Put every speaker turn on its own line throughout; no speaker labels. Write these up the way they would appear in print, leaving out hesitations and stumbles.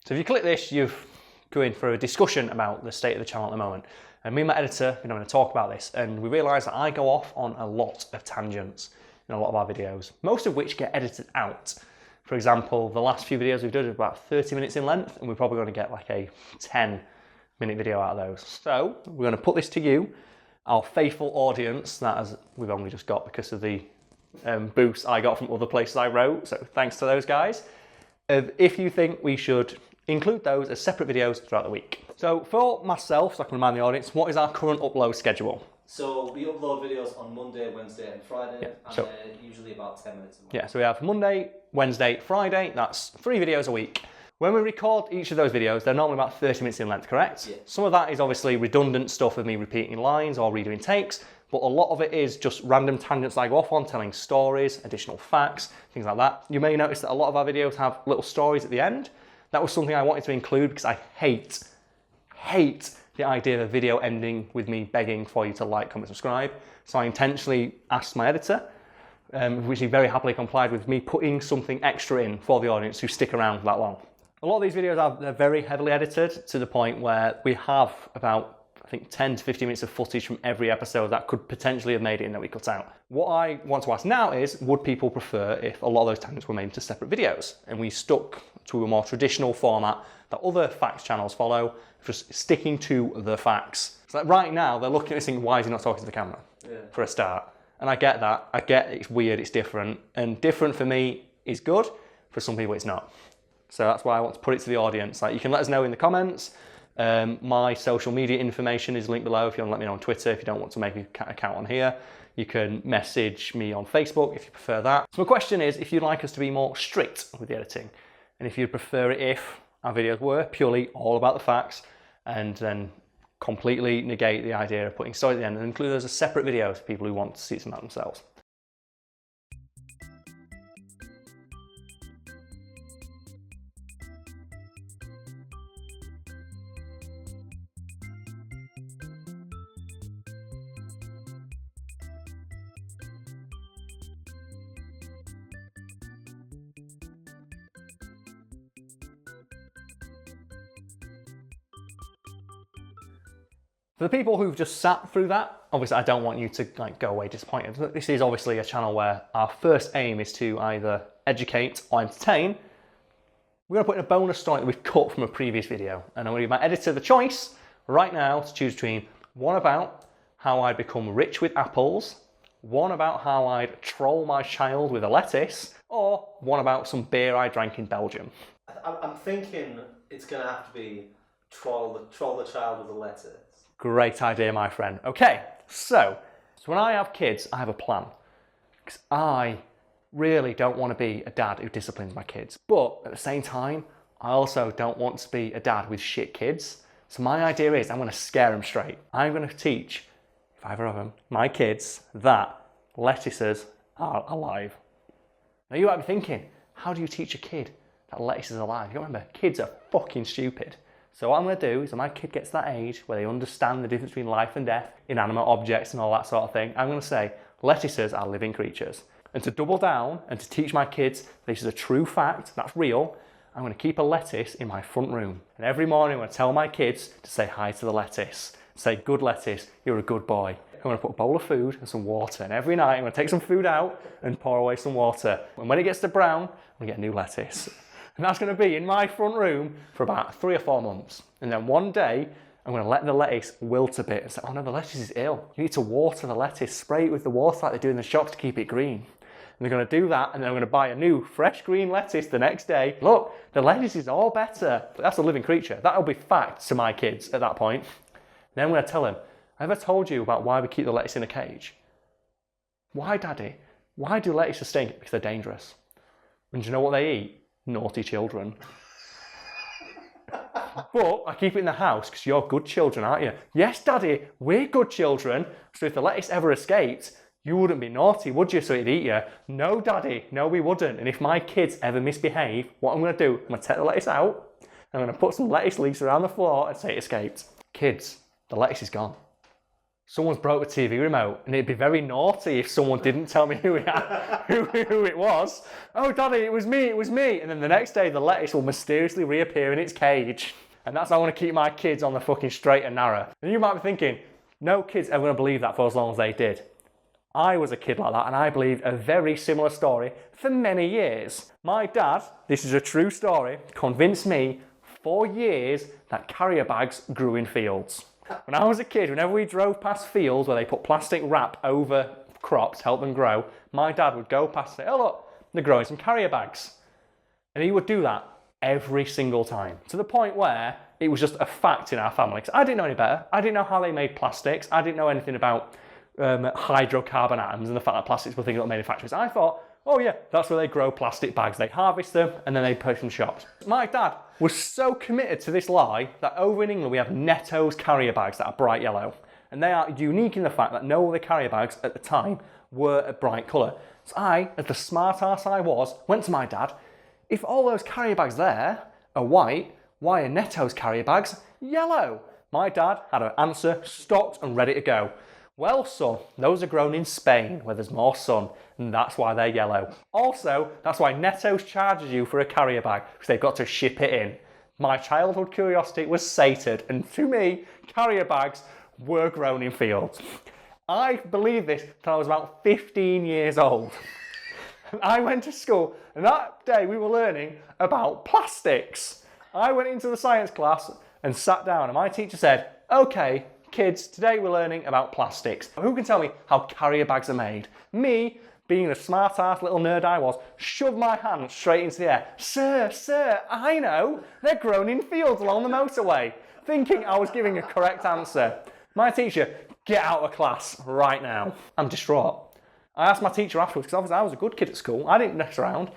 So if you click this, you're going for a discussion about the state of the channel at the moment. And me and my editor, you know, going to talk about this, and we realise that I go off on a lot of tangents in a lot of our videos, most of which get edited out. For example, the last few videos we've done are about 30 minutes in length, and we're probably going to get like a 10-minute video out of those. So we're going to put this to you, our faithful audience, we've only just got because of the boosts I got from other places I wrote, so thanks to those guys. If you think we should include those as separate videos throughout the week. So for myself, so I can remind the audience, what is our current upload schedule?
So we upload videos on Monday, Wednesday and Friday, and they're usually about 10 minutes a month.
Yeah, so we have Monday, Wednesday, Friday, that's 3 videos a week. When we record each of those videos, they're normally about 30 minutes in length, correct?
Yeah.
Some of that is obviously redundant stuff of me repeating lines or redoing takes, but a lot of it is just random tangents I go off on, telling stories, additional facts, things like that. You may notice that a lot of our videos have little stories at the end. That was something I wanted to include because I hate the idea of a video ending with me begging for you to like, comment, subscribe. So I intentionally asked my editor, which he very happily complied with, me putting something extra in for the audience who stick around that long. A lot of these videos are very heavily edited to the point where we have about, I think, 10 to 15 minutes of footage from every episode that could potentially have made it in that we cut out. What I want to ask now is, would people prefer if a lot of those tangents were made into separate videos and we stuck to a more traditional format that other facts channels follow, just sticking to the facts? So like right now, they're looking at this thinking, why is he not talking to the camera? Yeah. For a start. And I get that. I get it's weird, it's different. And different for me is good, for some people it's not. So that's why I want to put it to the audience. Like, you can let us know in the comments. My social media information is linked below if you want to let me know on Twitter, if you don't want to make an account on here. You can message me on Facebook if you prefer that. So my question is, if you'd like us to be more strict with the editing, and if you'd prefer it if our videos were purely all about the facts and then completely negate the idea of putting story at the end and include those as separate videos for people who want to see some about themselves. For the people who've just sat through that, obviously I don't want you to go away disappointed. This is obviously a channel where our first aim is to either educate or entertain. We're going to put in a bonus story that we've cut from a previous video, and I'm going to give my editor the choice right now to choose between one about how I'd become rich with apples, one about how I'd troll my child with a lettuce, or one about some beer I drank in Belgium.
I'm thinking it's going to have to be troll the child with a lettuce.
Great idea, my friend. Okay, so when I have kids, I have a plan. Because I really don't want to be a dad who disciplines my kids. But at the same time, I also don't want to be a dad with shit kids. So my idea is I'm going to scare them straight. I'm going to teach, if either of them, my kids that lettuces are alive. Now you might be thinking, how do you teach a kid that lettuce is alive? You remember, kids are fucking stupid. So what I'm going to do is when my kid gets to that age where they understand the difference between life and death, inanimate objects and all that sort of thing, I'm going to say lettuces are living creatures. And to double down and to teach my kids this is a true fact, that's real, I'm going to keep a lettuce in my front room. And every morning I'm going to tell my kids to say hi to the lettuce. Say, good lettuce, you're a good boy. I'm going to put a bowl of food and some water. And every night I'm going to take some food out and pour away some water. And when it gets to brown, I'm going to get a new lettuce. And that's going to be in my front room for about 3 or 4 months. And then one day, I'm going to let the lettuce wilt a bit and say, oh no, the lettuce is ill. You need to water the lettuce, spray it with the water like they do in the shops to keep it green. And they're going to do that, and then I'm going to buy a new fresh green lettuce the next day. Look, the lettuce is all better. But that's a living creature. That'll be fact to my kids at that point. Then I'm going to tell them, have I ever told you about why we keep the lettuce in a cage? Why, Daddy? Why do lettuces stink? Because they're dangerous. And do you know what they eat? Naughty children. But I keep it in the house because you're good children, aren't you? Yes, Daddy, we're good children. So if the lettuce ever escaped, you wouldn't be naughty, would you, so it'd eat you? No, Daddy, no, we wouldn't. And if my kids ever misbehave, what I'm going to do, I'm going to take the lettuce out, I'm going to put some lettuce leaves around the floor and say it escaped. Kids, the lettuce is gone. someone's broke the TV remote, and it'd be very naughty if someone didn't tell me who it was. Oh, Daddy, it was me. And then the next day, the lettuce will mysteriously reappear in its cage. And that's how I want to keep my kids on the fucking straight and narrow. And you might be thinking, no kid's ever going to believe that for as long as they did. I was a kid like that, and I believed a very similar story for many years. My dad, this is a true story, convinced me for years that carrier bags grew in fields. When I was a kid, whenever we drove past fields where they put plastic wrap over crops to help them grow, my dad would go past and say, oh look, they're growing some carrier bags. And he would do that every single time, to the point where it was just a fact in our family. 'Cause I didn't know any better. I didn't know how they made plastics. I didn't know anything about hydrocarbon atoms and the fact that plastics were things that were made in factories. I thought, oh yeah, that's where they grow plastic bags. They harvest them and then they put them in shops. My dad was so committed to this lie that over in England we have Netto's carrier bags that are bright yellow. And they are unique in the fact that no other carrier bags at the time were a bright colour. So I, as the smart ass I was, went to my dad, if all those carrier bags there are white, why are Netto's carrier bags yellow? My dad had an answer stocked and ready to go. Well, son, those are grown in Spain where there's more sun, and that's why they're yellow. Also, that's why Netto's charges you for a carrier bag, because they've got to ship it in. My childhood curiosity was sated, and to me, carrier bags were grown in fields. I believed this until I was about 15 years old. I went to school, and that day we were learning about plastics. I went into the science class and sat down, and my teacher said, okay, kids, today we're learning about plastics. Who can tell me how carrier bags are made? Me, being the smart-ass little nerd I was, shoved my hand straight into the air. Sir, I know. They're grown in fields along the motorway, thinking I was giving a correct answer. My teacher, get out of class right now. I'm distraught. I asked my teacher afterwards, because obviously I was a good kid at school. I didn't mess around.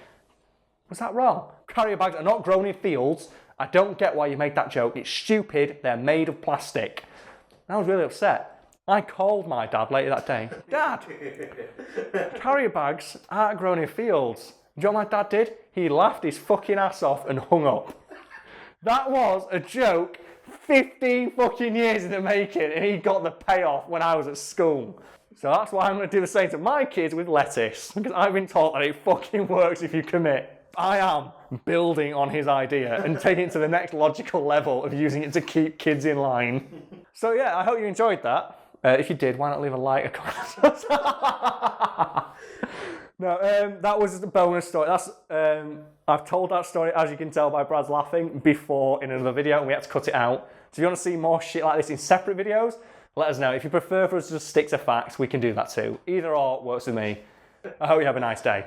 Was that wrong? Carrier bags are not grown in fields. I don't get why you made that joke. It's stupid. They're made of plastic. I was really upset. I called my dad later that day. Dad, carrier bags aren't grown in fields. Do you know what my dad did? He laughed his fucking ass off and hung up. That was a joke 15 fucking years in the making, and he got the payoff when I was at school. So that's why I'm going to do the same to my kids with lettuce, because I've been taught that it fucking works if you commit. I am building on his idea and taking it to the next logical level of using it to keep kids in line. So yeah, I hope you enjoyed that. If you did, why not leave a like, a comment? No, that was the bonus story. That's I've told that story, as you can tell by Brad's laughing, before in another video, and we had to cut it out. So if you want to see more shit like this in separate videos, let us know. If you prefer for us to just stick to facts, we can do that too. Either or works with me. I hope you have a nice day.